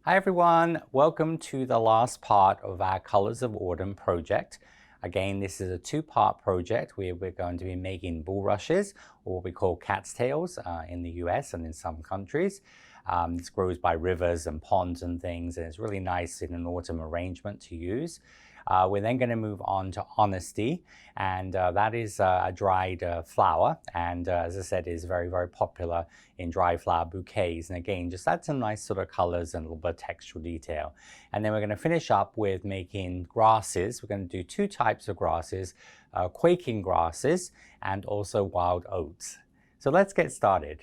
Hi everyone, welcome to the last part of our Colors of Autumn project. Again, this is a two-part project where we're going to be making bulrushes, or what we call cat's tails in the US and in some countries. This grows by rivers and ponds and things, and it's really nice in an autumn arrangement to use. We're then going to move on to Honesty, and that is a dried flower, and as I said, is very, very popular in dried flower bouquets. And again, just add some nice sort of colors and a little bit of textural detail. And then we're going to finish up with making grasses. We're going to do two types of grasses, quaking grasses and also wild oats. So let's get started.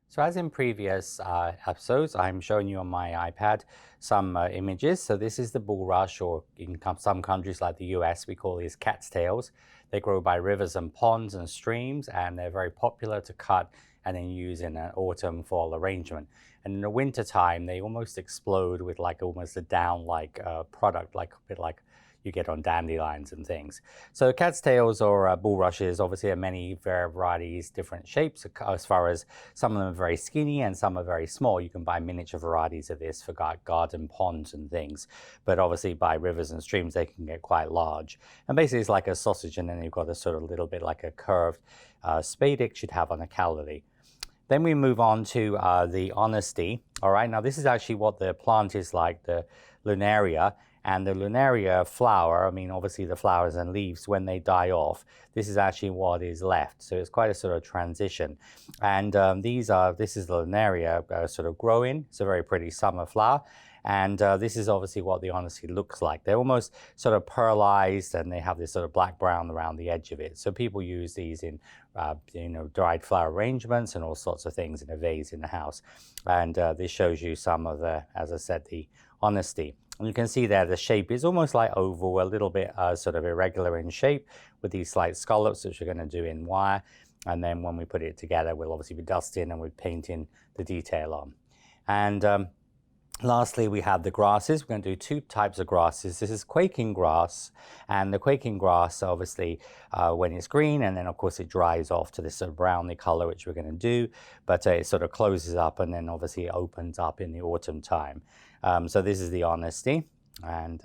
So as in previous episodes, I'm showing you on my iPad some images. So this is the bulrush, or in some countries like the US, we call these cat's tails. They grow by rivers and ponds and streams, and they're very popular to cut and then use in an autumn fall arrangement. And in the winter time, they almost explode with like almost a down-like product, like a bit like you get on dandelions and things. So cat's tails or bulrushes obviously have many varieties, different shapes, as far as some of them are very skinny and some are very small. You can buy miniature varieties of this for garden ponds and things, but obviously by rivers and streams they can get quite large. And basically it's like a sausage, and then you've got a sort of little bit like a curved spadix should have on a calorie. Then we move on to the Honesty. All right, now this is actually what the plant is like, the lunaria. And the lunaria flower, I mean, obviously the flowers and leaves, when they die off, this is actually what is left. So it's quite a sort of transition. And this is the lunaria sort of growing. It's a very pretty summer flower. And this is obviously what the Honesty looks like. They're almost sort of pearlized, and they have this sort of black-brown around the edge of it. So people use these in, dried flower arrangements and all sorts of things in a vase in the house. And this shows you some of the, as I said, the Honesty. And you can see there the shape is almost like oval, a little bit sort of irregular in shape with these slight scallops, which we're going to do in wire. And then when we put it together, we'll obviously be dusting and we're painting the detail on. And lastly, we have the grasses. We're going to do two types of grasses. This is quaking grass, and the quaking grass, obviously, when it's green, and then of course it dries off to this sort of browny color, which we're going to do, but it sort of closes up and then obviously it opens up in the autumn time. So this is the Honesty, and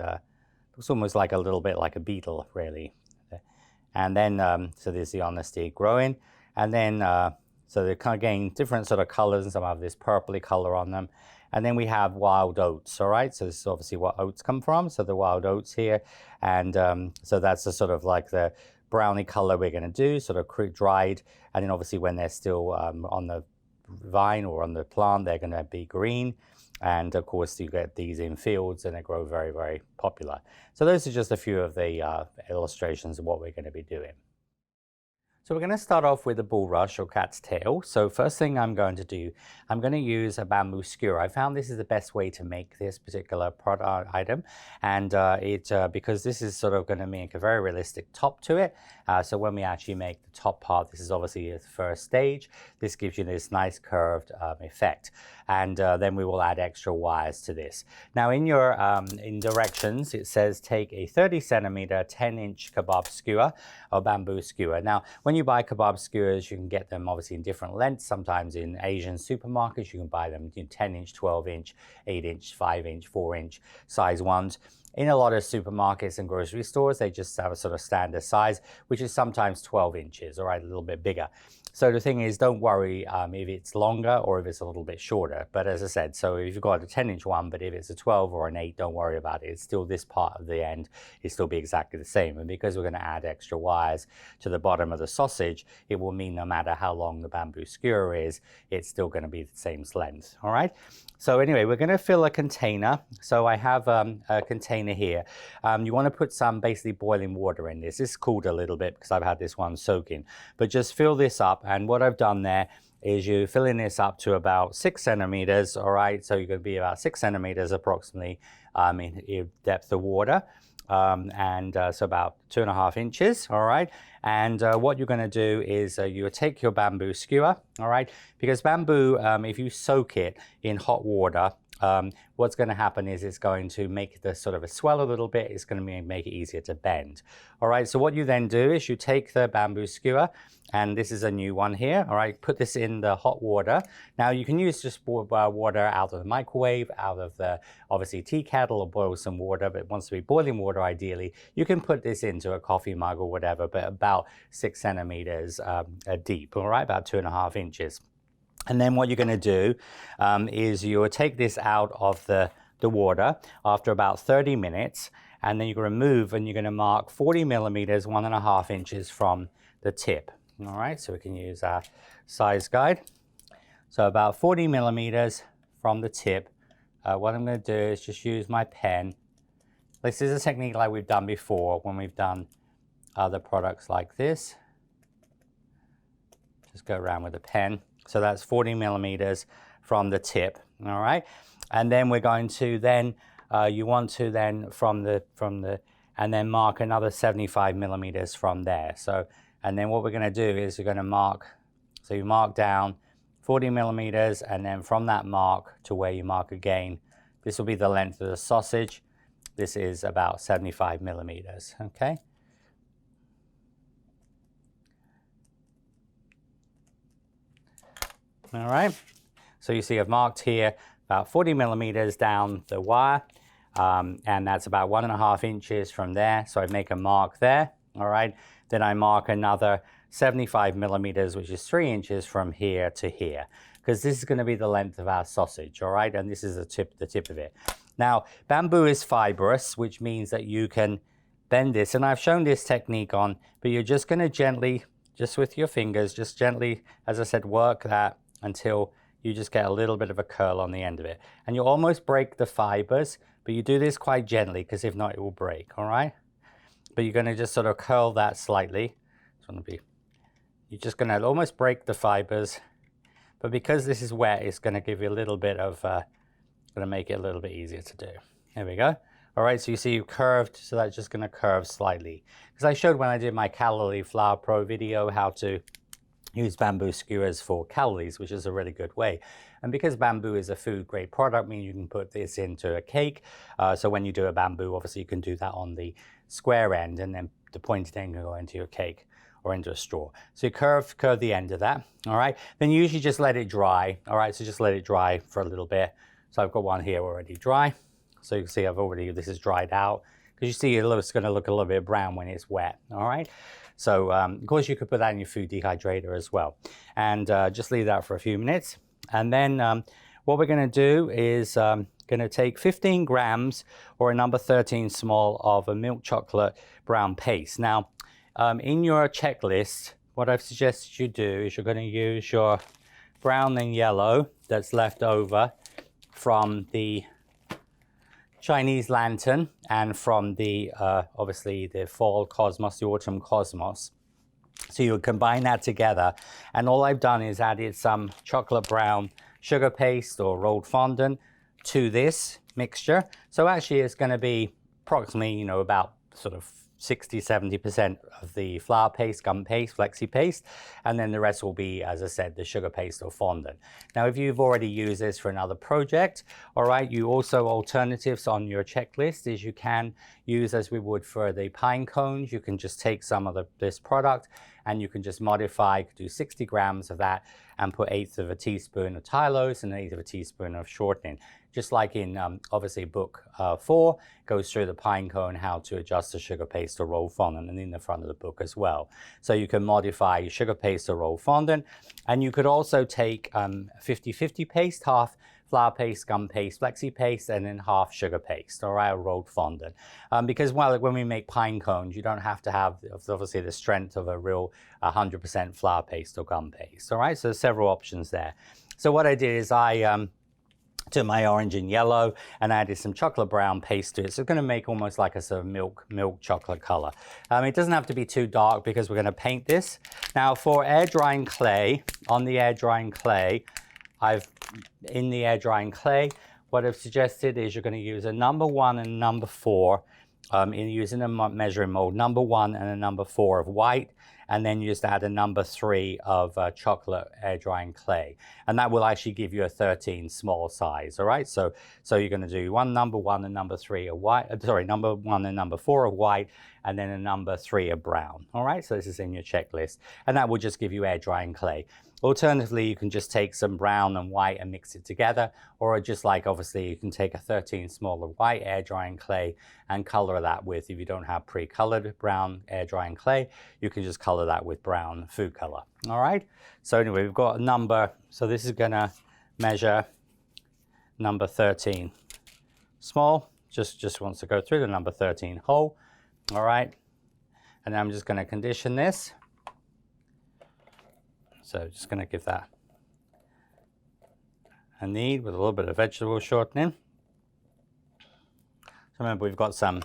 looks almost like a little bit like a beetle, really. And then, so there's the Honesty growing, and then, so they're kind of getting different sort of colors, and some have this purpley color on them. And then we have wild oats, all right? So this is obviously what oats come from, so the wild oats here. And so that's the sort of like the browny color we're gonna do, sort of dried. And then obviously when they're still on the vine or on the plant, they're gonna be green. And of course you get these in fields and they grow very, very popular. So those are just a few of the illustrations of what we're gonna be doing. So we're going to start off with the bulrush or cat's tail. So first thing I'm going to do, I'm going to use a bamboo skewer. I found this is the best way to make this particular product item, and because this is sort of going to make a very realistic top to it. So when we actually make the top part, this is obviously the first stage. This gives you this nice curved effect, and then we will add extra wires to this. Now in your in directions, it says take a 30 centimeter 10-inch kebab skewer or bamboo skewer. Now when you buy kebab skewers, you can get them obviously in different lengths. Sometimes in Asian supermarkets, you can buy them in 10-inch, 12-inch, 8-inch, 5-inch, 4-inch size ones. In a lot of supermarkets and grocery stores, they just have a sort of standard size, which is sometimes 12 inches, all right, a little bit bigger. So the thing is, don't worry if it's longer or if it's a little bit shorter. But as I said, so if you've got a 10-inch one, but if it's a 12 or an 8, don't worry about it. It's still this part of the end, it'll still be exactly the same. And because we're going to add extra wires to the bottom of the sausage, it will mean no matter how long the bamboo skewer is, it's still going to be the same length, all right? So anyway, we're going to fill a container. So I have a container here. You want to put some basically boiling water in this. It's cooled a little bit because I've had this one soaking. But just fill this up. And what I've done there is you're filling this up to about 6 centimeters, all right? So you're going to be about 6 centimeters approximately in depth of water. So about 2.5 inches, all right? And what you're going to do is you take your bamboo skewer, all right? Because bamboo, if you soak it in hot water, what's going to happen is it's going to make the sort of a swell a little bit. It's going to make it easier to bend. All right, so what you then do is you take the bamboo skewer, and this is a new one here. All right, put this in the hot water. Now you can use just water out of the microwave, out of the obviously tea kettle, or boil some water, but it wants to be boiling water ideally. You can put this into a coffee mug or whatever, but about 6 centimeters deep, all right, about 2.5 inches. And then what you're going to do is you will take this out of the water after about 30 minutes, and then you're going to remove, and you're going to mark 40 millimeters, 1.5 inches from the tip. All right, so we can use our size guide. So about 40 millimeters from the tip. What I'm going to do is just use my pen. This is a technique like we've done before when we've done other products like this. Just go around with a pen. So that's 40 millimeters from the tip. All right, and then we're going to then you want to then from the and then mark another 75 millimeters from there. So, and then what we're going to do is we're going to mark, so you mark down 40 millimeters, and then from that mark to where you mark again, this will be the length of the sausage. This is about 75 millimeters, okay? All right, so you see I've marked here about 40 millimeters down the wire, and that's about 1.5 inches from there. So I make a mark there, all right? Then I mark another 75 millimeters, which is 3 inches from here to here, because this is going to be the length of our sausage, all right? And this is the tip of it. Now, bamboo is fibrous, which means that you can bend this, and I've shown this technique on, but you're just going to gently, just with your fingers, just gently, as I said, work that until you just get a little bit of a curl on the end of it. And you almost break the fibers, but you do this quite gently, because if not, it will break, all right? But you're going to just sort of curl that slightly. You're just going to almost break the fibers, but because this is wet, it's going to give you a little bit of, going to make it a little bit easier to do. There we go. All right, so you see you curved, so that's just going to curve slightly. Because I showed when I did my Calorie Flour Pro video how to use bamboo skewers for calories, which is a really good way. And because bamboo is a food grade product, means you can put this into a cake. So when you do a bamboo, obviously you can do that on the square end, and then the pointed end can go into your cake or into a straw. So you curve the end of that, all right? Then you usually just let it dry, all right? So just let it dry for a little bit. So I've got one here already dry. So you can see this is dried out, because you see it's gonna look a little bit brown when it's wet, all right? So of course you could put that in your food dehydrator as well. And just leave that for a few minutes. And then what we're gonna do is gonna take 15 grams or a number 13 small of a milk chocolate brown paste. Now, in your checklist, what I've suggested you do is you're gonna use your brown and yellow that's left over from the Chinese lantern and from the, obviously the fall cosmos, the autumn cosmos. So you combine that together. And all I've done is added some chocolate brown sugar paste or rolled fondant to this mixture. So actually it's going to be approximately, about sort of 60–70% of the flour paste, gum paste, flexi paste, and then the rest will be, as I said, the sugar paste or fondant. Now, if you've already used this for another project, all right, you also, alternatives on your checklist is you can use, as we would for the pine cones, you can just take some of this product and you can just modify, do 60 grams of that and put 1/8 of a teaspoon of Tylose and 1/8 of a teaspoon of shortening. Just like in, obviously, book 4 goes through the pine cone, how to adjust the sugar paste or roll fondant, and in the front of the book as well. So you can modify your sugar paste or roll fondant, and you could also take 50-50 paste, half flour paste, gum paste, flexi paste, and then half sugar paste, all right, or rolled fondant. Because when we make pine cones, you don't have to have, obviously, the strength of a real 100% flour paste or gum paste, all right? So there's several options there. So what I did is I took my orange and yellow and added some chocolate brown paste to it. So it's going to make almost like a sort of milk chocolate color. It doesn't have to be too dark because we're going to paint this. Now for air drying clay, on the air drying clay, what I've suggested is you're going to use a number 1 and number 4 in using a measuring mold, number 1 and a number 4 of white, and then you just add a number 3 of chocolate air drying clay, and that will actually give you a 13 small size. All right, so you're going to do number 1 and number 3 of white, number 1 and number 4 of white, and then a number 3 of brown. All right, so this is in your checklist, and that will just give you air drying clay. Alternatively, you can just take some brown and white and mix it together, or just like obviously you can take a 13 smaller white air drying clay and color that with, if you don't have pre-colored brown air drying clay, you can just color that with brown food color. All right, so anyway, we've got a number, so this is gonna measure number 13 small, just wants to go through the number 13 hole. All right, and I'm just gonna condition this. So just going to give that a knead with a little bit of vegetable shortening. So remember, we've got some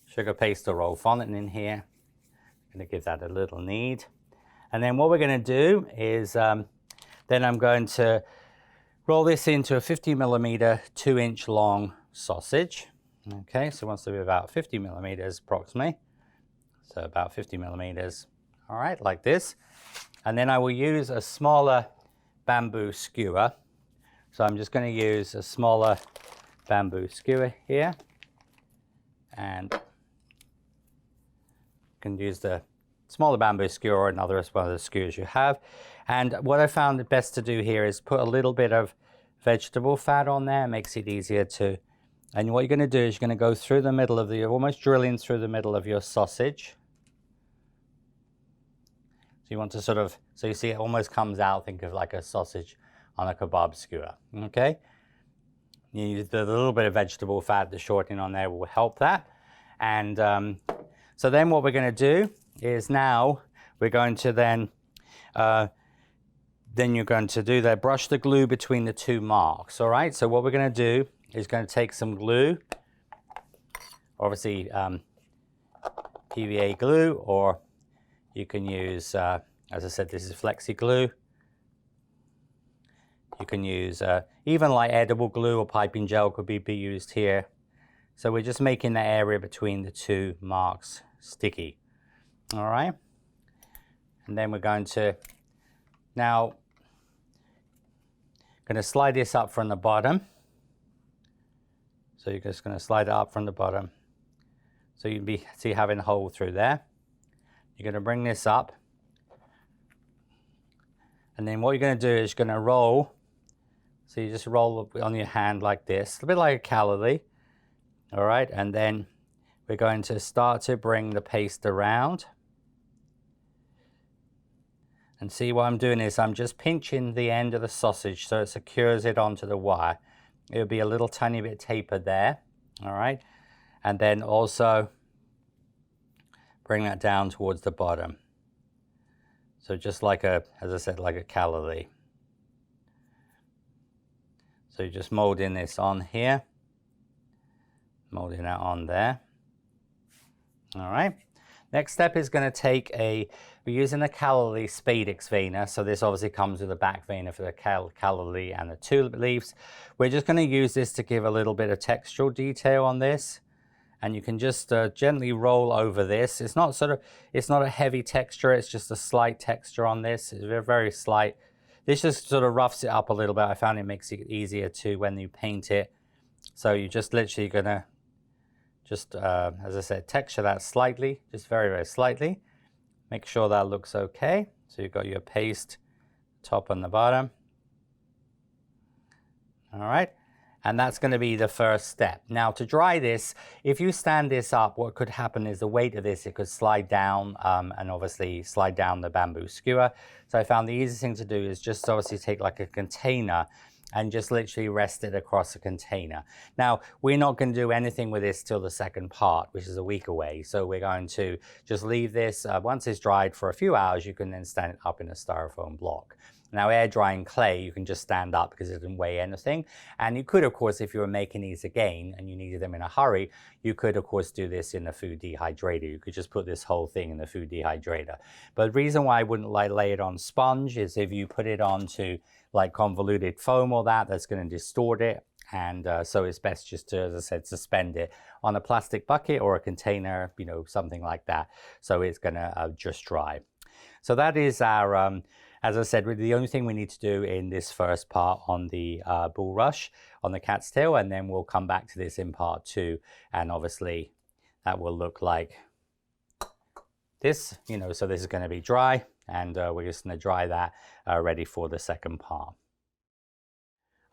sugar paste or roll fondant in here. I'm going to give that a little knead. And then what we're going to do is then I'm going to roll this into a 50 millimeter, 2-inch long sausage. Okay, so it wants to be about 50 millimeters approximately. So about 50 millimeters. All right, like this. And then I will use a smaller bamboo skewer. So I'm just going to use a smaller bamboo skewer here. And you can use the smaller bamboo skewer or another one of the skewers you have. And what I found it best to do here is put a little bit of vegetable fat on there. It makes it easier to. And what you're going to do is you're going to go through the middle of the, almost drilling through the middle of your sausage. So you want to sort of, so you see it almost comes out, think of like a sausage on a kebab skewer, okay? You use the little bit of vegetable fat, the shortening on there will help that. And so then what we're going to do is now we're going to then you're going to do that, brush the glue between the 2 marks, all right? So what we're going to do is going to take some glue, obviously PVA glue, or you can use, as I said, this is flexi glue. You can use even like edible glue or piping gel could be used here. So we're just making the area between the 2 marks sticky. All right. And then we're going to now slide this up from the bottom. So you're just going to slide it up from the bottom. So you'd be having a hole through there. You're going to bring this up, and then what you're going to do is you're going to roll. So you just roll on your hand like this, a bit like a calorie. All right, and then we're going to start to bring the paste around. And see what I'm doing is I'm just pinching the end of the sausage so it secures it onto the wire. It'll be a little tiny bit tapered there. All right, and then also bring that down towards the bottom. So just like a, as I said, like a calorie. So you're just molding this on here. Molding that on there. All right. Next step is going to take we're using a calorie spadix veinner. So this obviously comes with a back veinner for the calorie and the tulip leaves. We're just going to use this to give a little bit of textural detail on this. And you can just gently roll over this. It's not a heavy texture, it's just a slight texture on this. It's very, very slight. This just sort of roughs it up a little bit. I found it makes it easier to when you paint it. So you're just literally gonna just, as I said, texture that slightly, just very, very slightly. Make sure that looks okay. So you've got your paste top and the bottom. All right. And that's going to be the first step. Now to dry this, if you stand this up, what could happen is the weight of this, it could slide down and obviously slide down the bamboo skewer. So I found the easiest thing to do is just obviously take like a container and just literally rest it across a container. Now, we're not going to do anything with this till the second part, which is a week away. So we're going to just leave this, once it's dried for a few hours, you can then stand it up in a styrofoam block. Now, air drying clay, you can just stand up because it doesn't weigh anything. And you could, of course, if you were making these again and you needed them in a hurry, you could, of course, do this in the food dehydrator. You could just put this whole thing in the food dehydrator. But the reason why I wouldn't lay it on sponge is if you put it onto like convoluted foam or that's going to distort it. And so it's best just to, as I said, suspend it on a plastic bucket or a container, you know, something like that. So it's going to just dry. So that is our, as I said, the only thing we need to do in this first part on the bulrush, on the cat's tail, and then we'll come back to this in part 2. And obviously that will look like this, you know, so this is going to be dry, and we're just going to dry that ready for the second part.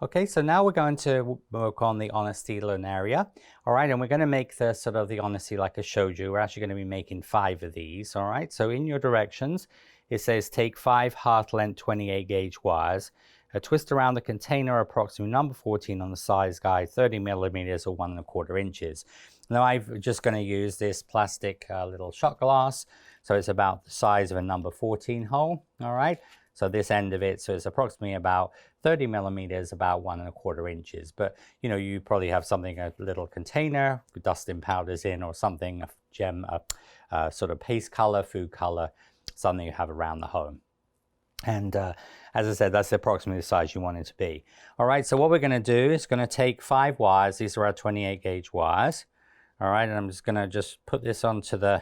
Okay, so now we're going to work on the honesty area. All right, and we're going to make the sort of the honesty like I showed you. We're actually going to be making 5 of these. All right, so in your directions, it says take 5 heart length 28 gauge wires, twist around the container approximately number 14 on the size guide, 30 millimeters or 1 1/4 inches. Now I'm just going to use this plastic little shot glass. So it's about the size of a number 14 hole. All right. So this end of it, so it's approximately about 30 millimeters, about 1 1/4 inches. But you know, you probably have something, a little container with dusting powders in, or something, a gem, a sort of paste color, food color, something you have around the home. And as I said, that's approximately the size you want it to be. All right, so what we're going to do is going to take 5 wires. These are our 28 gauge wires. All right, and I'm just going to put this onto the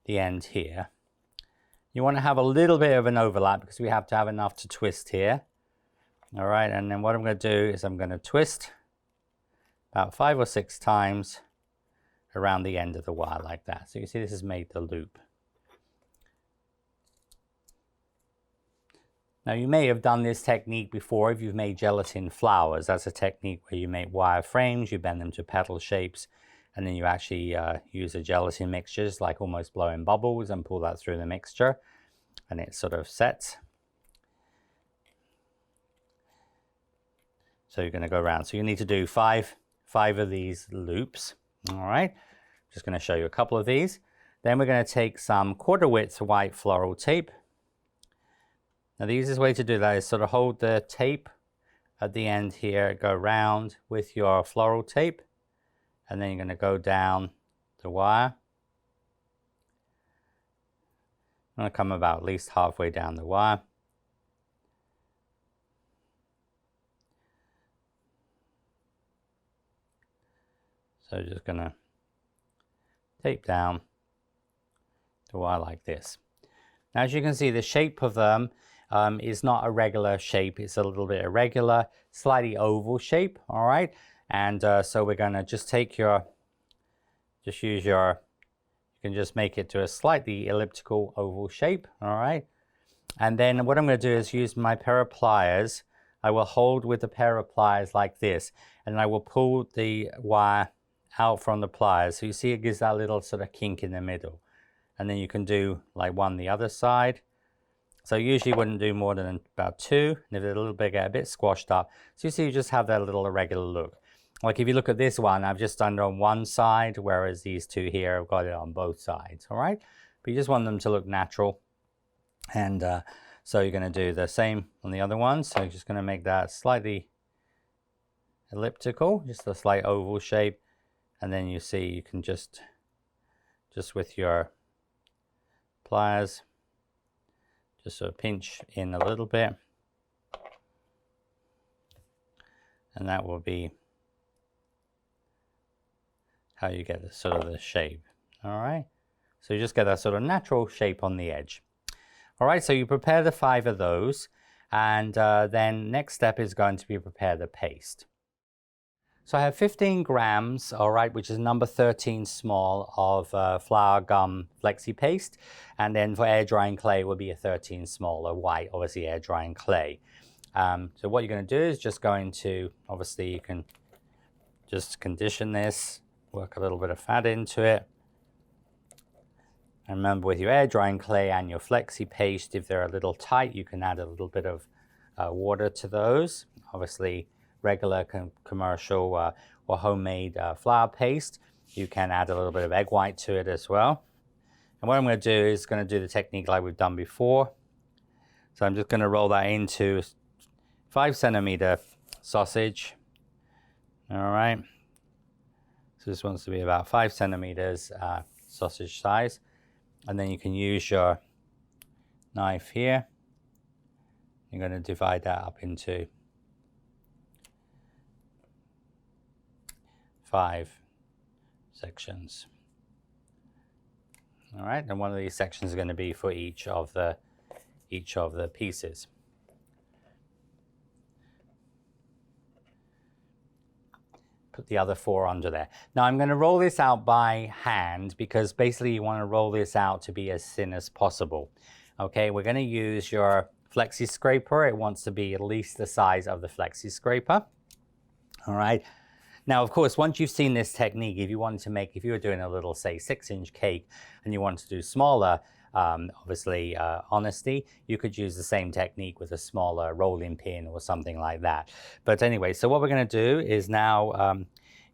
end here. You want to have a little bit of an overlap because we have to have enough to twist here. All right, and then what I'm going to do is I'm going to twist about 5 or 6 times around the end of the wire like that. So you can see this has made the loop. Now you may have done this technique before if you've made gelatin flowers. That's a technique where you make wire frames, you bend them to petal shapes, and then you actually use a gelatin mixture, just like almost blowing bubbles, and pull that through the mixture, and it sort of sets. So you're going to go around. So you need to do five of these loops. All right. Just going to show you a couple of these. Then we're going to take some 1/4 width white floral tape. Now the easiest way to do that is sort of hold the tape at the end here, go round with your floral tape, and then you're going to go down the wire. I'm going to come about at least halfway down the wire. So just going to tape down the wire like this. Now as you can see, the shape of them is not a regular shape. It's a little bit irregular, slightly oval shape. All right. And so we're going to just take you can just make it to a slightly elliptical oval shape. All right. And then what I'm going to do is use my pair of pliers. I will hold with the pair of pliers like this, and I will pull the wire out from the pliers. So you see it gives that little sort of kink in the middle. And then you can do like one the other side. So usually wouldn't do more than about 2. And if they're a little bit, get a bit squashed up. So you see you just have that little irregular look. Like if you look at this one, I've just done it on one side, whereas these 2 here, I've got it on both sides. All right. But you just want them to look natural. And so you're going to do the same on the other one. So you're just going to make that slightly elliptical, just a slight oval shape. And then you see you can just with your pliers, just sort of pinch in a little bit. And that will be how you get the sort of the shape. All right. So you just get that sort of natural shape on the edge. All right. So you prepare the 5 of those. And then next step is going to be prepare the paste. So I have 15 grams, all right, which is number 13 small of flour gum flexi paste. And then for air drying clay it would be a 13 small, or white, obviously air drying clay. So what you're going to do is just going to, obviously you can just condition this, work a little bit of fat into it. And remember, with your air drying clay and your flexi paste, if they're a little tight, you can add a little bit of water to those. Obviously, regular commercial or homemade flour paste, you can add a little bit of egg white to it as well. And what I'm going to do is going to do the technique like we've done before. So I'm just going to roll that into 5 centimeter sausage. All right. So this wants to be about 5 centimeters sausage size. And then you can use your knife here. You're going to divide that up into 5 sections. All right, and one of these sections is going to be for each of the pieces. Put the other 4 under there. Now I'm going to roll this out by hand because basically you want to roll this out to be as thin as possible. Okay, we're going to use your flexi scraper. It wants to be at least the size of the flexi scraper. All right. Now, of course, once you've seen this technique, if you wanted to make, if you were doing a little, say, 6-inch cake and you wanted to do smaller, obviously, honesty, you could use the same technique with a smaller rolling pin or something like that. But anyway, so what we're going to do is now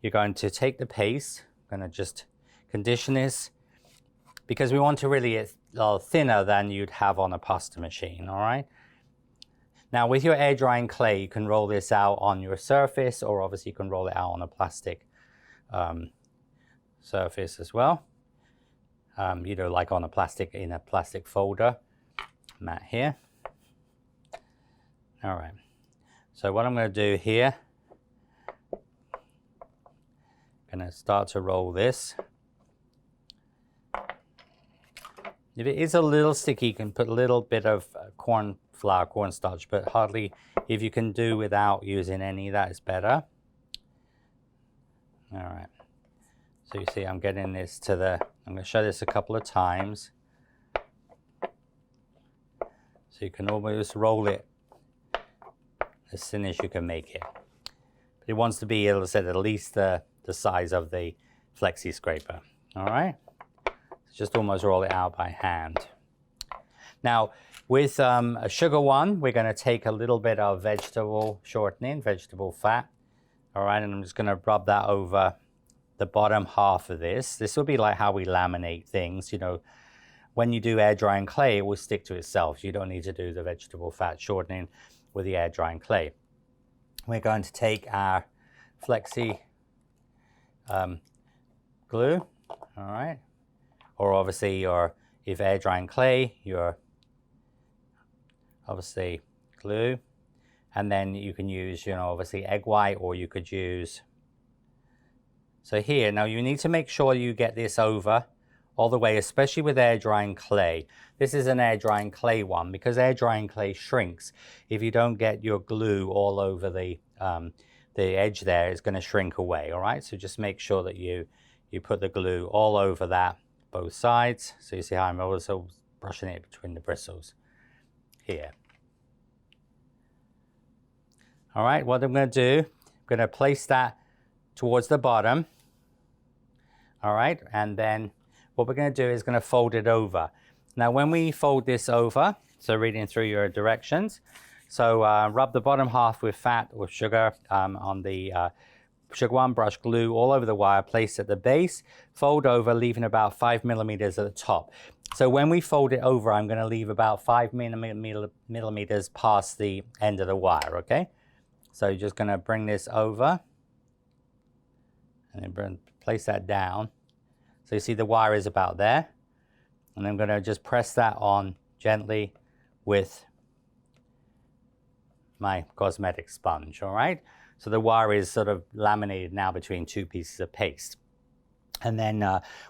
you're going to take the paste. I'm going to just condition this because we want to really a little thinner than you'd have on a pasta machine, all right? Now with your air drying clay, you can roll this out on your surface, or obviously you can roll it out on a plastic surface as well. You know, like on a plastic folder mat here. All right. So what I'm going to do here, I'm going to start to roll this. If it is a little sticky, you can put a little bit of cornstarch, but hardly. If you can do without using any, that is better. All right. So you see I'm getting this to the, I'm going to show this a couple of times. So you can almost roll it as thin as you can make it. But it wants to be, as I said, at least the size of the flexi scraper. All right. Just almost roll it out by hand. Now, with a sugar one, we're going to take a little bit of vegetable shortening, vegetable fat. All right, and I'm just going to rub that over the bottom half of this. This will be like how we laminate things. You know, when you do air drying clay, it will stick to itself. You don't need to do the vegetable fat shortening with the air drying clay. We're going to take our flexi glue, all right, or obviously your, if air drying clay, your obviously glue, and then you can use, you know, obviously egg white, or you could use, so here, now you need to make sure you get this over all the way, especially with air drying clay. This is an air drying clay one, because air drying clay shrinks. If you don't get your glue all over the edge there, it's going to shrink away, all right? So just make sure that you put the glue all over that, both sides. So you see how I'm also brushing it between the bristles here. All right, what I'm going to do, I'm going to place that towards the bottom. All right, and then what we're going to do is going to fold it over. Now when we fold this over, so reading through your directions, so rub the bottom half with fat or sugar on the sugar one, brush glue all over the wire, place at the base, fold over, leaving about 5 millimeters at the top. So when we fold it over, I'm going to leave about 5 millimeters past the end of the wire, okay? So you're just going to bring this over and then place that down. So you see the wire is about there. And I'm going to just press that on gently with my cosmetic sponge, all right? So the wire is sort of laminated now between 2 pieces of paste. And then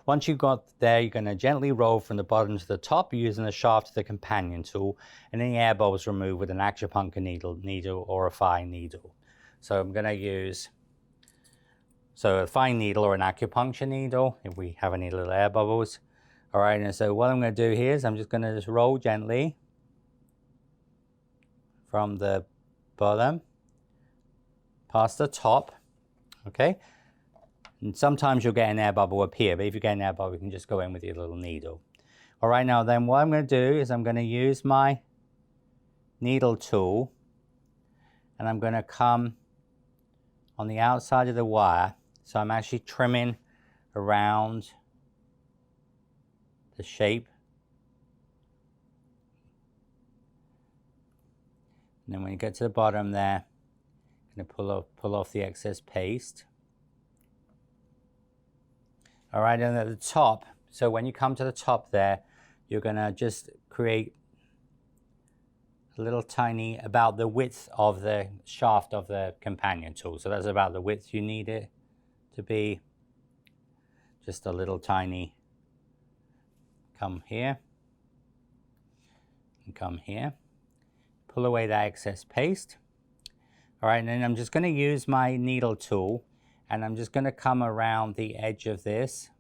once you've got there, you're going to gently roll from the bottom to the top using the shaft of the companion tool, and any air bubbles removed with an acupuncture needle or a fine needle. So I'm going to use a fine needle or an acupuncture needle if we have any little air bubbles. All right, and so what I'm going to do here is I'm just going to just roll gently from the bottom past the top, okay? And sometimes you'll get an air bubble up here, but if you get an air bubble, you can just go in with your little needle. All right, now then what I'm going to do is I'm going to use my needle tool, and I'm going to come on the outside of the wire. So I'm actually trimming around the shape. And then when you get to the bottom there, I'm going to pull off the excess paste. All right, and at the top, so when you come to the top there, you're going to just create a little tiny, about the width of the shaft of the companion tool. So that's about the width you need it to be. Just a little tiny come here, and come here. Pull away that excess paste. All right, and then I'm just going to use my needle tool, and I'm just going to come around the edge of this.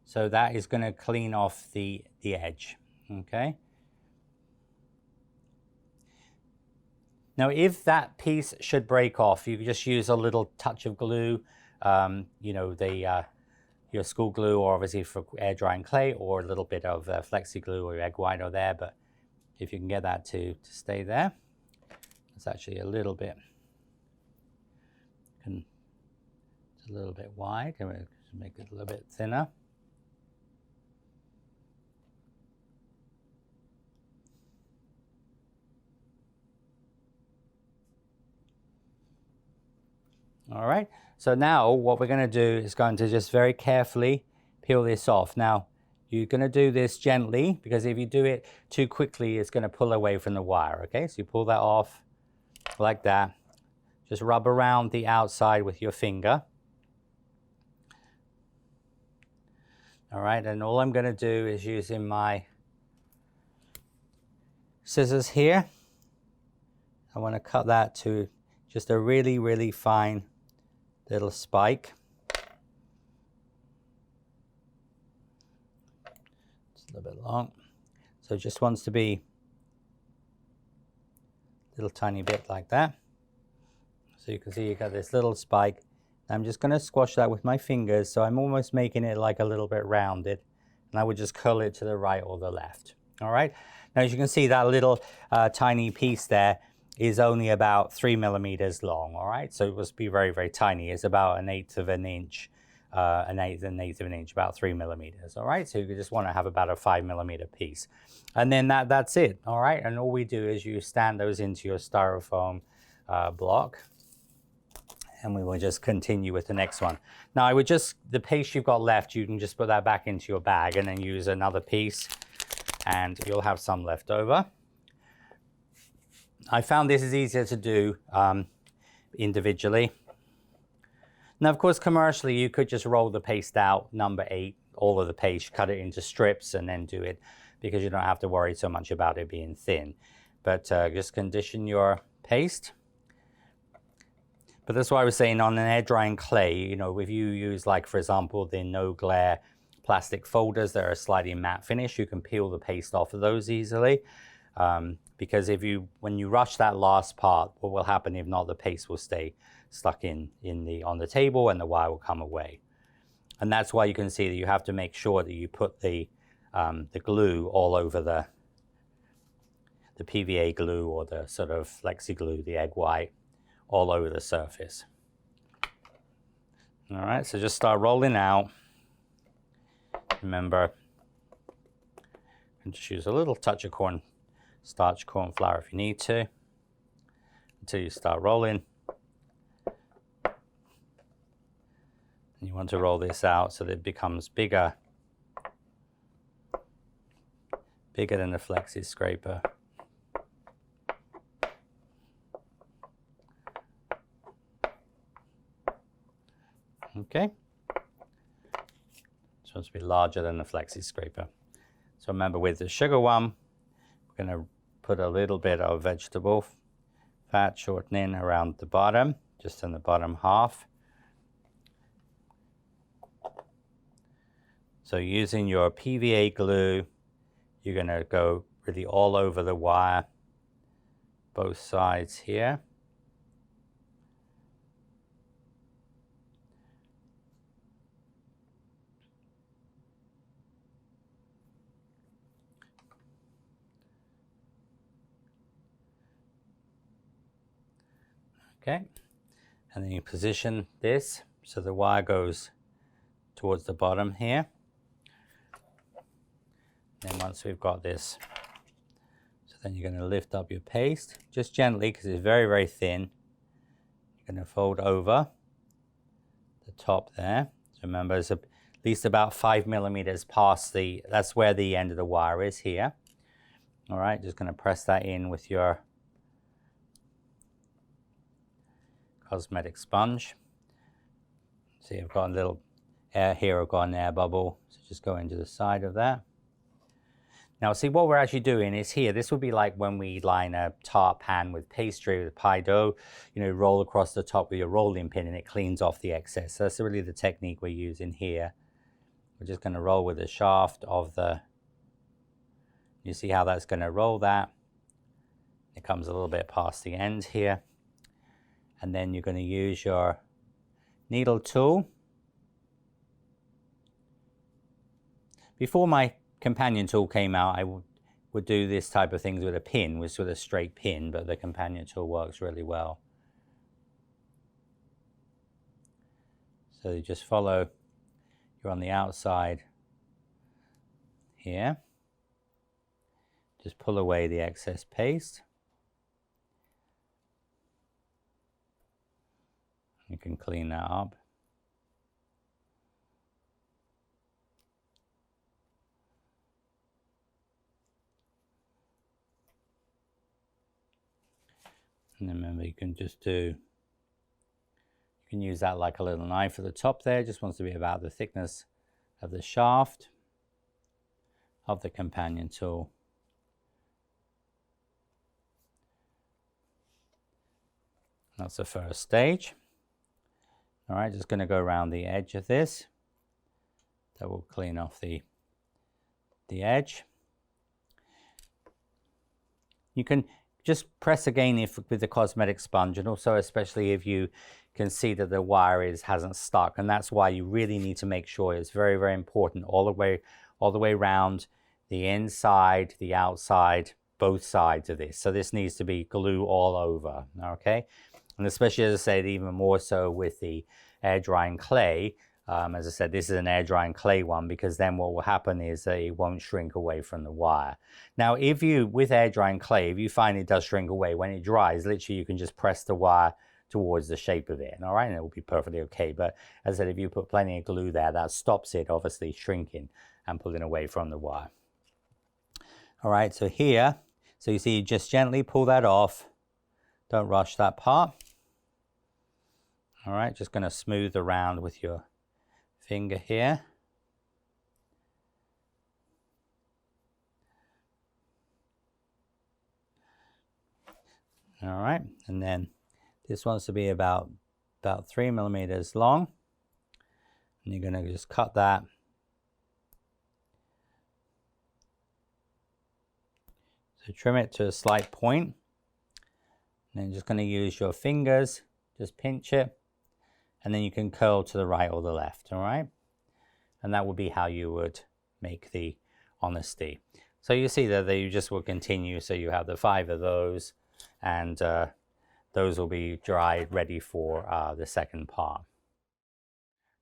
So that is going to clean off the edge, okay? Now, if that piece should break off, you can just use a little touch of glue, you know, your school glue, or obviously for air drying clay, or a little bit of flexi glue or egg white or there. But if you can get that to stay there, it's actually a little bit, it's a little bit wide, and we'll make it a little bit thinner. All right, so now what we're going to do is going to just very carefully peel this off. Now, you're going to do this gently, because if you do it too quickly, it's going to pull away from the wire, okay? So you pull that off like that. Just rub around the outside with your finger. All right, and all I'm going to do is using my scissors here, I want to cut that to just a really, really fine little spike. It's a little bit long. So it just wants to be a little tiny bit like that. So you can see you got this little spike. I'm just going to squash that with my fingers, so I'm almost making it like a little bit rounded. And I would just curl it to the right or the left. All right. Now, as you can see, that little tiny piece there is only about 3 millimeters long, all right? So it must be very, very tiny. It's about 1/8 of an inch, an eighth of an inch, about 3 millimeters, all right? So you just want to have about a 5 millimeter piece. And then that's it, all right? And all we do is you stand those into your styrofoam block, and we will just continue with the next one. Now, I would just, the paste you've got left, you can just put that back into your bag and then use another piece, and you'll have some left over. I found this is easier to do individually. Now, of course, commercially, you could just roll the paste out, number 8, all of the paste, cut it into strips, and then do it, because you don't have to worry so much about it being thin. But just condition your paste. But that's why I was saying on an air drying clay, you know, if you use, like, for example, the no glare plastic folders that are slightly matte finish, you can peel the paste off of those easily. Because when you rush that last part, what will happen if not, the paste will stay stuck on the table, and the wire will come away. And that's why you can see that you have to make sure that you put the glue all over the PVA glue, or the sort of flexi glue, the egg white, all over the surface. All right, so just start rolling out. Remember, and just use a little touch of starch corn flour if you need to, until you start rolling. And you want to roll this out so that it becomes bigger than the flexi scraper. Okay, it's supposed to be larger than the flexi scraper. So remember, with the sugar one, we're going to put a little bit of vegetable fat shortening around the bottom, just in the bottom half. So using your PVA glue, you're going to go really all over the wire, both sides here. Okay, and then you position this so the wire goes towards the bottom here. Then once we've got this, so then you're going to lift up your paste, just gently, because it's very, very thin. You're going to fold over the top there. So remember, it's at least about 5 millimeters past that's where the end of the wire is here. All right, just going to press that in with your cosmetic sponge. See, I've got a little here I've got an air bubble, so just go into the side of that. Now see, what we're actually doing is here, this would be like when we line a tart pan with pastry, with pie dough, you know, roll across the top with your rolling pin and it cleans off the excess. So that's really the technique we're using here. We're just going to roll with the shaft of the, you see how that's going to roll that. It comes a little bit past the end here. And then you're going to use your needle tool. Before my companion tool came out, I would do this type of things with a pin, with a straight pin, but the companion tool works really well. So you just follow, you're on the outside here. Just pull away the excess paste. You can clean that up. And then remember, you can just do, you can use that like a little knife at the top there. It just wants to be about the thickness of the shaft of the companion tool. That's the first stage. All right, just going to go around the edge of this. That will clean off the edge. You can just press again with the cosmetic sponge, and also especially if you can see that the wire hasn't stuck, and that's why you really need to make sure, it's very, very important, all the way around the inside, the outside, both sides of this. So this needs to be glue all over, okay? And especially, as I said, even more so with the air drying clay. As I said, this is an air drying clay one, because then what will happen is that it won't shrink away from the wire. Now, if you, with air drying clay, if you find it does shrink away, when it dries, literally you can just press the wire towards the shape of it, all right, and it will be perfectly okay. But as I said, if you put plenty of glue there, that stops it obviously shrinking and pulling away from the wire. All right, so here, so you see, you just gently pull that off. Don't rush that part. All right, just going to smooth around with your finger here. All right, and then this wants to be about 3 millimeters long, and you're going to just cut that. So trim it to a slight point, and then just going to use your fingers, just pinch it, and then you can curl to the right or the left, all right? And that would be how you would make the honesty. So you see that you just will continue, so you have the 5 of those, and those will be dried, ready for the second part.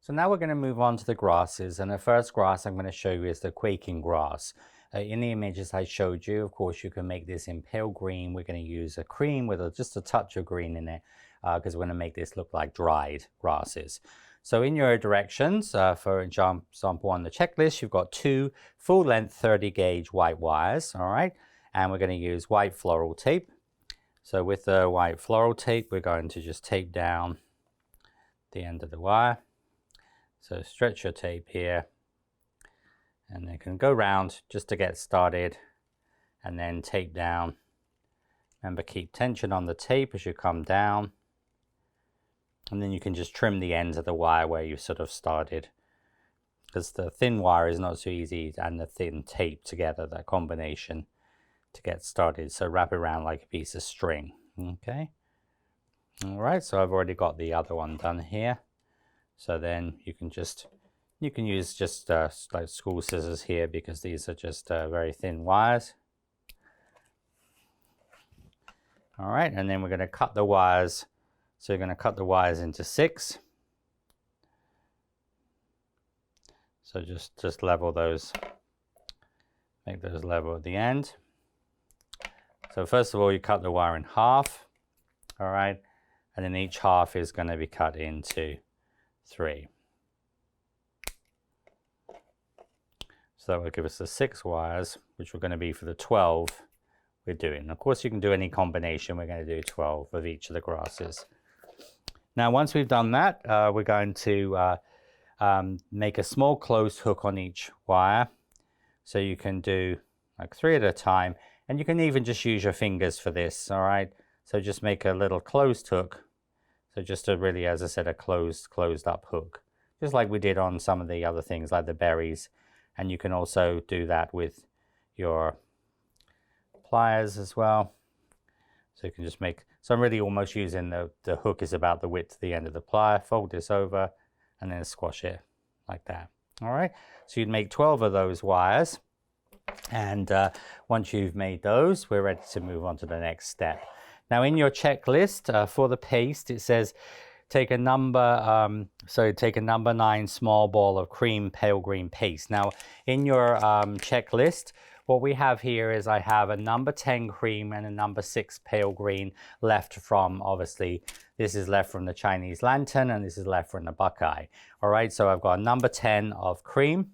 So now we're going to move on to the grasses, and the first grass I'm going to show you is the Quaking Grass. In the images I showed you, of course, you can make this in pale green. We're going to use a cream with just a touch of green in it, because we're going to make this look like dried grasses. So in your directions, for example on the checklist, you've got 2 full-length 30 gauge white wires, all right? And we're going to use white floral tape. So with the white floral tape, we're going to just tape down the end of the wire. So stretch your tape here, and it can go round just to get started, and then tape down. Remember, keep tension on the tape as you come down, and then you can just trim the ends of the wire where you sort of started, because the thin wire is not so easy, and the thin tape together, that combination, to get started. So wrap it around like a piece of string, okay? All right, so I've already got the other one done here. So then you can use just like school scissors here, because these are just very thin wires. All right, and then we're going to cut the wires. So you're going to cut the wires into 6. So just level those, make those level at the end. So first of all, you cut the wire in half, all right, and then each half is going to be cut into 3. So that will give us the 6 wires, which are going to be for the 12 we're doing. Of course, you can do any combination. We're going to do 12 of each of the grasses. Now, once we've done that, we're going to make a small closed hook on each wire. So you can do like 3 at a time, and you can even just use your fingers for this, all right? So just make a little closed hook. So just a really, as I said, a closed up hook, just like we did on some of the other things like the berries. And you can also do that with your pliers as well. So you can just make, so I'm really almost using the hook is about the width of the end of the plier. Fold this over and then squash it like that. All right, so you'd make 12 of those wires. And once you've made those, we're ready to move on to the next step. Now in your checklist for the paste, it says take a number, take a number 9 small ball of cream pale green paste. Now in your checklist, what we have here is I have a number 10 cream and a number 6 pale green left from, obviously, this is left from the Chinese lantern and this is left from the buckeye. All right, so I've got a number 10 of cream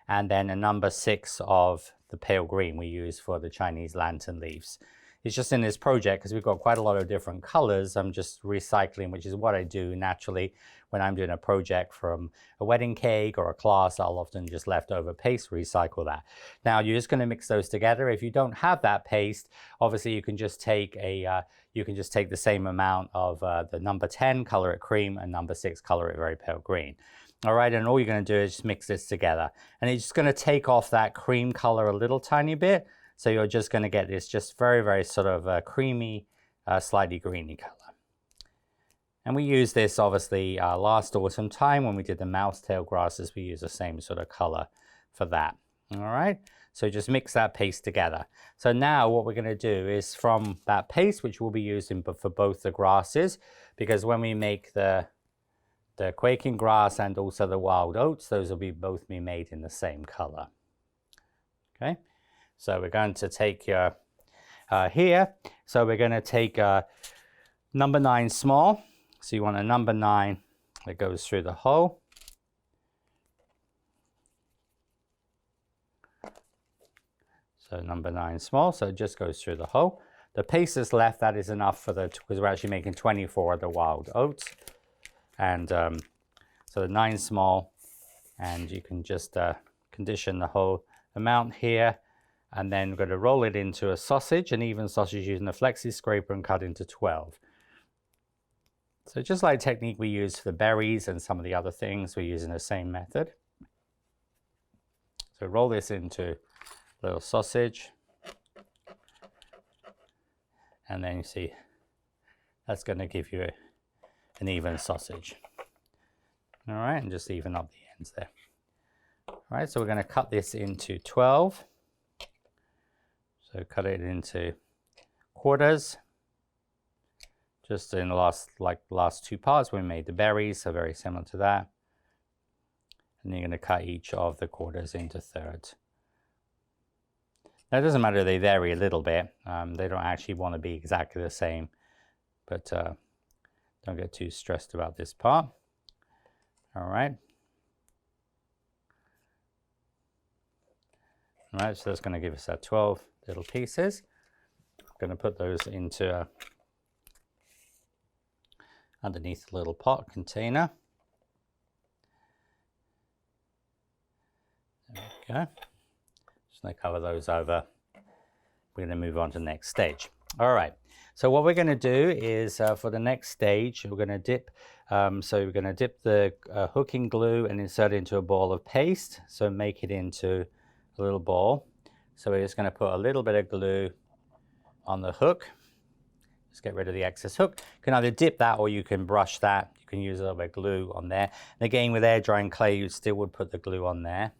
and then a number 6 of the pale green we use for the Chinese lantern leaves. It's just in this project, because we've got quite a lot of different colors, I'm just recycling, which is what I do naturally when I'm doing a project from a wedding cake or a class. I'll often just leftover paste recycle that. Now you're just going to mix those together. If you don't have that paste, obviously you can just take a the same amount of the number 10, color it cream, and number 6, color it very pale green. All right, and all you're going to do is just mix this together, and it's just going to take off that cream color a little tiny bit. So you're just going to get this just very, very sort of creamy, slightly greeny color. And we used this obviously last autumn time when we did the mousetail grasses. We use the same sort of color for that. All right, so just mix that paste together. So now what we're going to do is from that paste, which we'll be using for both the grasses, because when we make the quaking grass and also the wild oats, those will both be made in the same color. Okay. So we're going to take your here. So we're going to take number 9 small. So you want a number 9 that goes through the hole. So number 9 small, so it just goes through the hole. The paste that's left, that is enough for because we're actually making 24 of the wild oats. And so the 9 small, and you can just condition the whole amount here. And then we're going to roll it into a sausage, an even sausage, using a flexi scraper and cut into 12. So just like technique we use for the berries and some of the other things, we're using the same method. So roll this into a little sausage. And then you see, that's going to give you an even sausage. All right, and just even up the ends there. All right, so we're going to cut this into 12. So cut it into quarters, just in the last 2 parts we made the berries, so very similar to that. And you're going to cut each of the quarters into thirds. Now it doesn't matter, they vary a little bit. They don't actually want to be exactly the same, but don't get too stressed about this part. All right. All right, so that's going to give us that 12 little pieces. I'm going to put those into underneath the little pot container. There we go. Just going to cover those over. We're going to move on to the next stage. All right, so what we're going to do is for the next stage, we're going to dip. So we're going to dip the hook in glue and insert it into a ball of paste. So make it into a little ball. So we're just going to put a little bit of glue on the hook. Just get rid of the excess hook. You can either dip that or you can brush that. You can use a little bit of glue on there. And again, with air drying clay, you still would put the glue on there.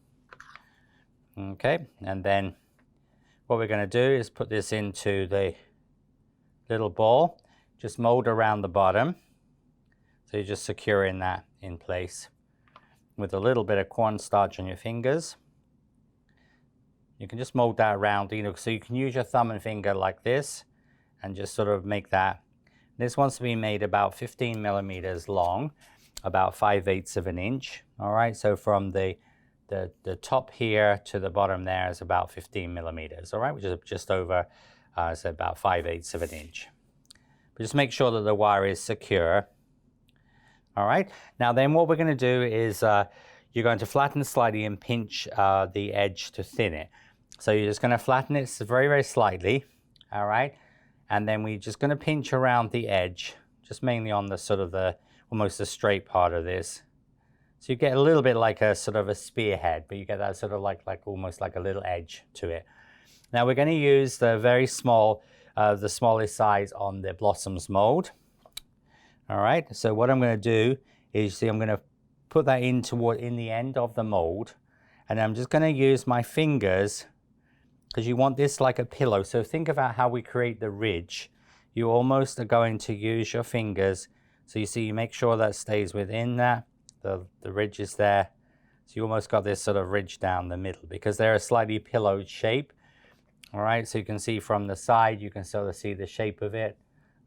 Okay, and then what we're going to do is put this into the little ball. Just mold around the bottom. So you're just securing that in place with a little bit of cornstarch on your fingers. You can just mold that around, so you can use your thumb and finger like this and just sort of make that. This wants to be made about 15 millimeters long, about 5/8 of an inch. All right, so from the top here to the bottom there is about 15 millimeters, all right, which is just over, so about 5/8 of an inch. But just make sure that the wire is secure. All right, now then what we're going to do is you're going to flatten slightly and pinch the edge to thin it. So you're just going to flatten it very, very slightly, all right? And then we're just going to pinch around the edge, just mainly on the sort of almost the straight part of this. So you get a little bit like a sort of a spearhead, but you get that sort of like almost like a little edge to it. Now we're going to use the very small, the smallest size on the blossoms mold. All right, so what I'm going to do is, see, I'm going to put that in the end of the mold, and I'm just going to use my fingers, because you want this like a pillow. So think about how we create the ridge. You almost are going to use your fingers. So you see, you make sure that stays within that. The ridge is there. So you almost got this sort of ridge down the middle, because they're a slightly pillowed shape. All right, so you can see from the side, you can sort of see the shape of it.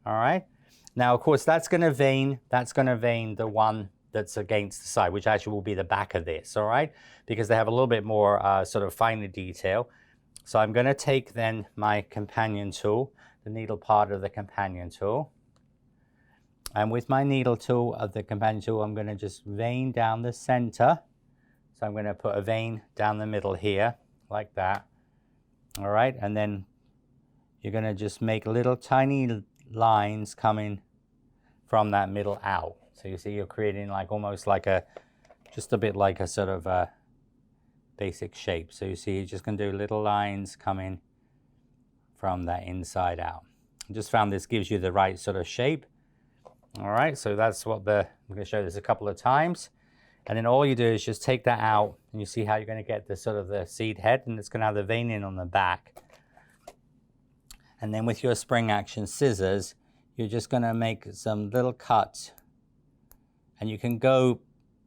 All right. Now, of course, that's going to vein the one that's against the side, which actually will be the back of this, all right? Because they have a little bit more sort of finer detail. So I'm going to take then my companion tool, the needle part of the companion tool. And with my needle tool of the companion tool, I'm going to just vein down the center. So I'm going to put a vein down the middle here, like that. All right, and then you're going to just make little tiny lines coming from that middle out. So you see, you're creating like almost like just a bit like a sort of a basic shape. So you see, you're just going to do little lines coming from that inside out. I just found this gives you the right sort of shape. All right, so that's what I'm going to show this a couple of times. And then all you do is just take that out, and you see how you're going to get the sort of the seed head, and it's going to have the veining on the back. And then with your spring action scissors, you're just going to make some little cuts, and you can go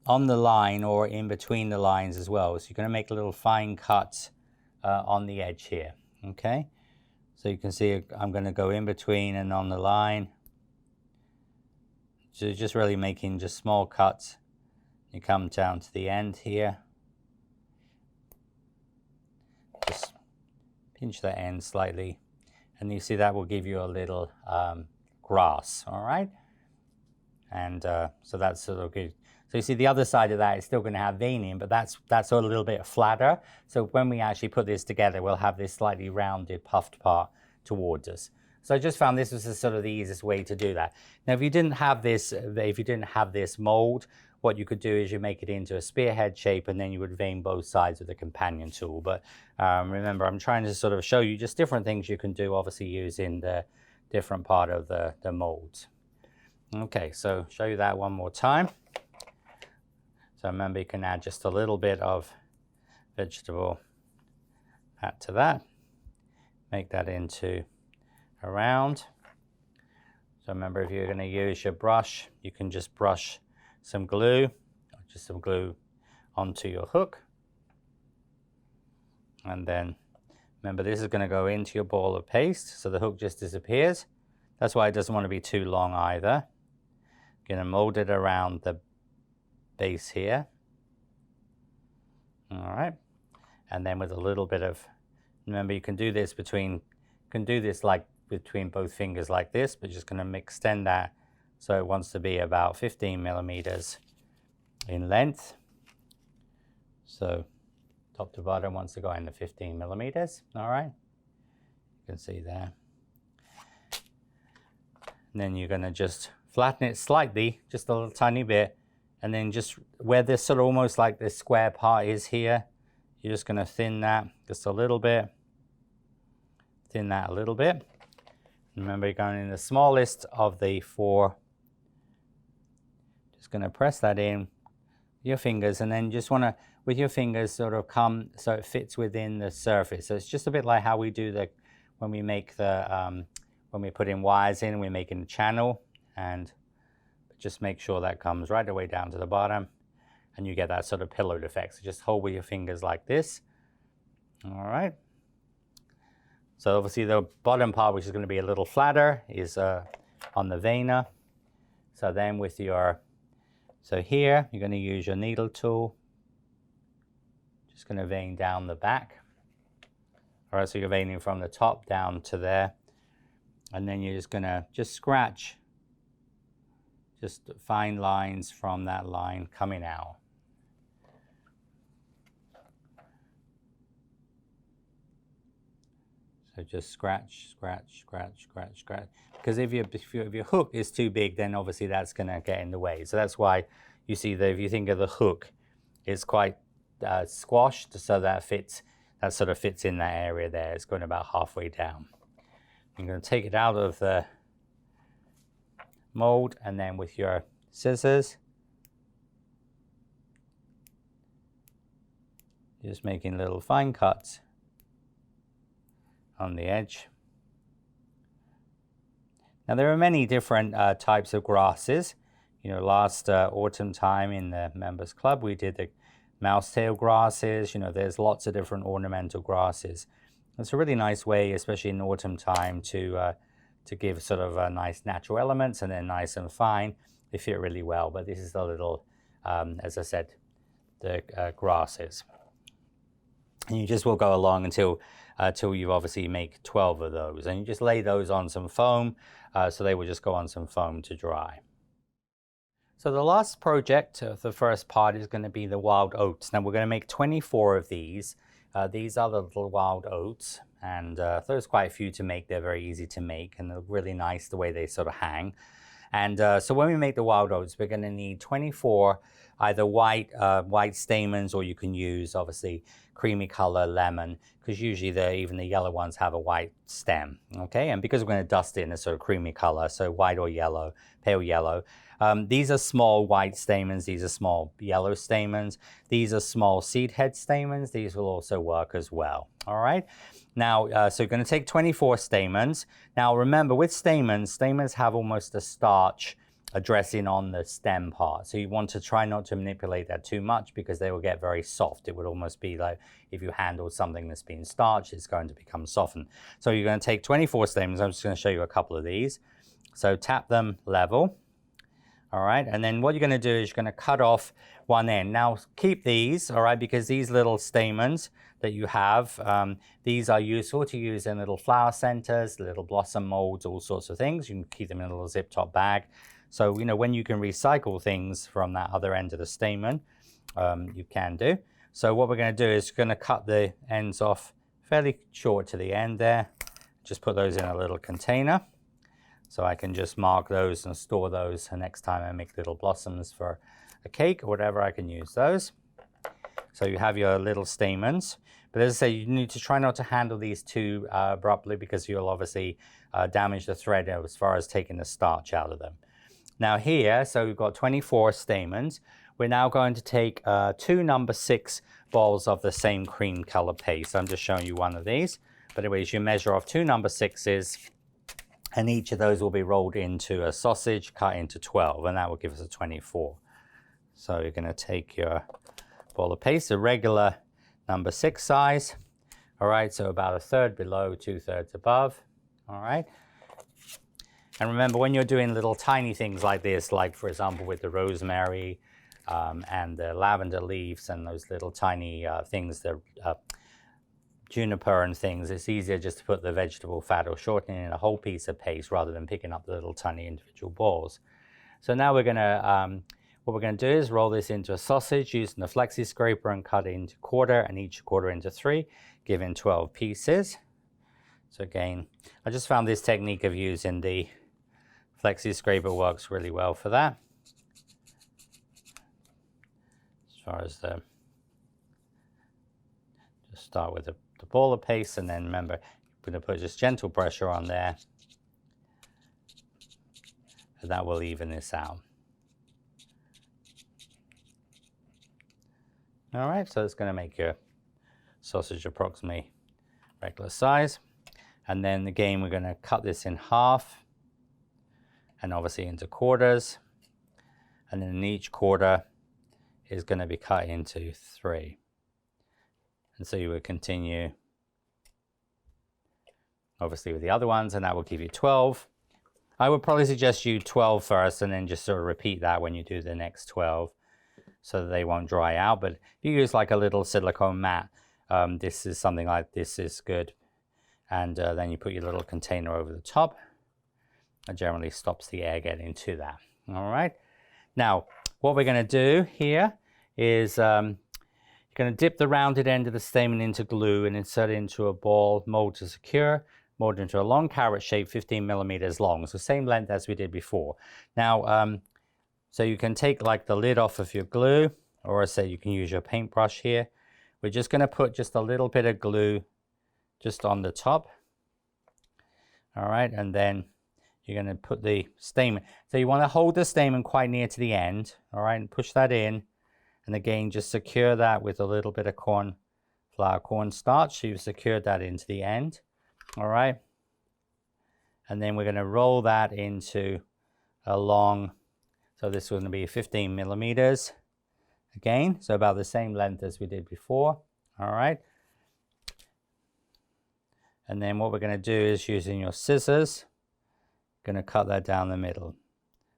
on the line or in between the lines as well. So you're going to make little fine cuts on the edge here, okay? So you can see I'm going to go in between and on the line. So just really making just small cuts. You come down to the end here. Just pinch that end slightly. And you see that will give you a little grass, all right? And so that's sort of good. So you see the other side of that is still going to have veining, but that's a little bit flatter. So when we actually put this together, we'll have this slightly rounded, puffed part towards us. So I just found this was sort of the easiest way to do that. Now, if you didn't have this mold, what you could do is you make it into a spearhead shape, and then you would vein both sides with the companion tool. But remember, I'm trying to sort of show you just different things you can do, obviously using the different part of the molds. Okay, so show you that one more time. So remember, you can add just a little bit of vegetable fat to that. Make that into a round. So remember, if you're going to use your brush, you can just brush some glue, or just some glue onto your hook. And then remember, this is going to go into your ball of paste, so the hook just disappears. That's why it doesn't want to be too long either. Going to mold it around the base here. All right. And then with a little bit of, remember, you can do this like between both fingers like this, but just going to extend that so it wants to be about 15 millimeters in length. So top to bottom wants to go in the 15 millimeters. All right. You can see there. And then you're going to just flatten it slightly, just a little tiny bit. And then just where this sort of almost like this square part is here, you're just going to thin that just a little bit. Thin that a little bit. Remember, you're going in the smallest of the four. Just going to press that in with your fingers, and then just want to, with your fingers, sort of come so it fits within the surface. So it's just a bit like how we do when we make when we put in wires in, we're making a channel, and just make sure that comes right away down to the bottom, and you get that sort of pillowed effect. So just hold with your fingers like this. All right. So obviously the bottom part, which is going to be a little flatter, is on the veiner. So then with so here, you're going to use your needle tool. Just going to vein down the back. All right, so you're veining from the top down to there. And then you're just going to scratch just fine lines from that line coming out. So just scratch, scratch, scratch, scratch, scratch. Because if your hook is too big, then obviously that's going to get in the way. So that's why you see that if you think of the hook, it's quite squashed, so that sort of fits in that area there. It's going about halfway down. I'm going to take it out of the mold, and then with your scissors, just making little fine cuts on the edge. Now there are many different types of grasses. You know, last autumn time in the members club we did the mousetail grasses. You know, there's lots of different ornamental grasses. It's a really nice way, especially in autumn time, to give sort of nice natural elements, and then nice and fine. They fit really well. But this is the little, as I said, the grasses. And you just will go along until you obviously make 12 of those. And you just lay those on some foam, so they will just go on some foam to dry. So the last project of the first part is going to be the wild oats. Now we're going to make 24 of these. These are the little wild oats, and there's quite a few to make. They're very easy to make, and they're really nice the way they sort of hang. And so when we make the wild oats, we're going to need 24 either white stamens, or you can use obviously creamy color lemon, because usually even the yellow ones have a white stem. Okay, and because we're going to dust it in a sort of creamy color, so white or yellow, pale yellow. These are small white stamens. These are small yellow stamens. These are small seed head stamens. These will also work as well. All right. Now, so you're going to take 24 stamens. Now, remember, with stamens have almost a starch dressing on the stem part. So you want to try not to manipulate that too much, because they will get very soft. It would almost be like if you handled something that's been starched, it's going to become softened. So you're going to take 24 stamens. I'm just going to show you a couple of these. So tap them level. All right, and then what you're going to do is you're going to cut off one end. Now keep these, all right, because these little stamens that you have, these are useful to use in little flower centers, little blossom molds, all sorts of things. You can keep them in a little zip top bag. So, you know, when you can recycle things from that other end of the stamen, you can do. So what we're going to do is going to cut the ends off fairly short to the end there. Just put those in a little container. So I can just mark those and store those, and next time I make little blossoms for a cake or whatever, I can use those. So you have your little stamens. But as I say, you need to try not to handle these too abruptly, because you'll obviously damage the thread as far as taking the starch out of them. Now here, so we've got 24 stamens. We're now going to take 2 number 6 balls of the same cream color paste. I'm just showing you one of these. But anyways, you measure off 2 number 6s. And each of those will be rolled into a sausage, cut into 12, and that will give us a 24. So you're going to take your ball of paste, a regular number 6 size. All right, so about 1/3 below, 2/3 above. All right. And remember, when you're doing little tiny things like this, like for example with the rosemary and the lavender leaves and those little tiny things, the juniper and things, it's easier just to put the vegetable fat or shortening in a whole piece of paste rather than picking up the little tiny individual balls. So now we're going to, what we're going to do is roll this into a sausage using the flexi scraper and cut it into 1/4 and each 1/4 into 3, giving 12 pieces. So again, I just found this technique of using the flexi scraper works really well for that. As far as the, just start with the ball of paste, and then remember, I'm going to put just gentle pressure on there, and that will even this out. All right, so it's going to make your sausage approximately regular size. And then again, we're going to cut this in half, and obviously into 1/4s, and then each 1/4 is going to be cut into 3. And so you would continue obviously with the other ones, and that will give you 12. I would probably suggest you 12 first, and then just sort of repeat that when you do the next 12, so that they won't dry out. But if you use like a little silicone mat, this is something like this is good. And then you put your little container over the top. It generally stops the air getting to that. All right. Now, what we're going to do here is you're going to dip the rounded end of the stamen into glue and insert it into a ball, mold to secure, mold into a long carrot shape, 15 millimeters long. So same length as we did before. Now, so you can take like the lid off of your glue, or I say you can use your paintbrush here. We're just going to put just a little bit of glue just on the top. All right, and then you're going to put the stamen. So you want to hold the stamen quite near to the end, all right, and push that in. And again, just secure that with a little bit of cornstarch. So you've secured that into the end, all right. And then we're going to roll that into a long, so this is going to be 15 millimeters. Again, so about the same length as we did before, all right. And then what we're going to do is using your scissors, going to cut that down the middle,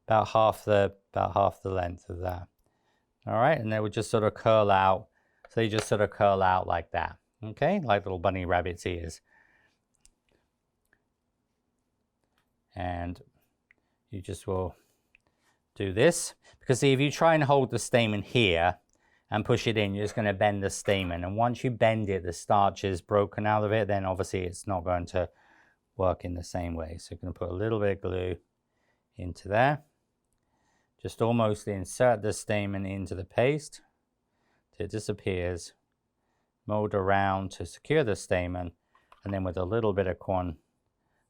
about half the length of that. All right, and they will just sort of curl out. So they just sort of curl out like that, okay, like little bunny rabbit's ears. And you just will do this, because see, if you try and hold the stamen here and push it in, you're just going to bend the stamen, and once you bend it, the starch is broken out of it, then obviously it's not going to work in the same way. So you're going to put a little bit of glue into there, just almost insert the stamen into the paste till it disappears, mold around to secure the stamen, and then with a little bit of corn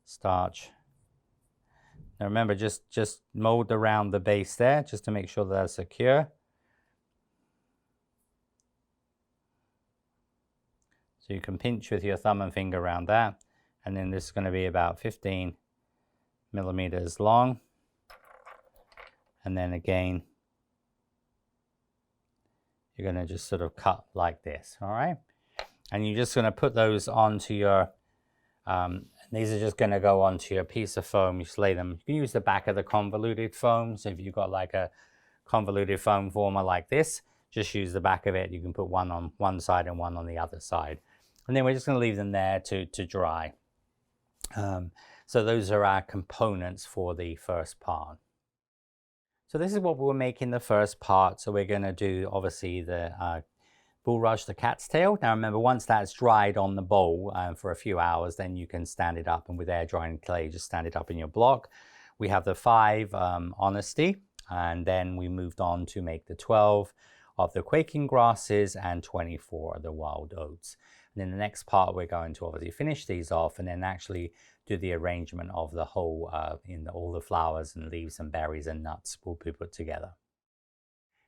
starch. Now remember, just mold around the base there, just to make sure that that's secure. So you can pinch with your thumb and finger around that. And then this is going to be about 15 millimeters long. And then again, you're going to just sort of cut like this, all right? And you're just going to put those onto your, these are just going to go onto your piece of foam. You just lay them, you can use the back of the convoluted foam. So if you've got like a convoluted foam former like this, just use the back of it. You can put one on one side and one on the other side. And then we're just going to leave them there to dry. So those are our components for the first part. So this is what we'll make in the first part. So we're going to do obviously the bulrush, the cat's tail. Now remember, once that's dried on the bowl for a few hours, then you can stand it up, and with air drying clay, just stand it up in your block. We have the 5 honesty, and then we moved on to make the 12 of the quaking grasses and 24 of the wild oats. And in the next part, we're going to obviously finish these off and then actually do the arrangement of the whole, all the flowers and leaves and berries and nuts will be put together.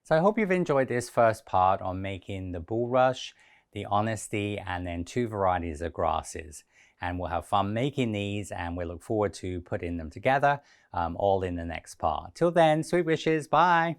So I hope you've enjoyed this first part on making the bulrush, the honesty, and then 2 varieties of grasses. And we'll have fun making these, and we look forward to putting them together all in the next part. Till then, sweet wishes, bye!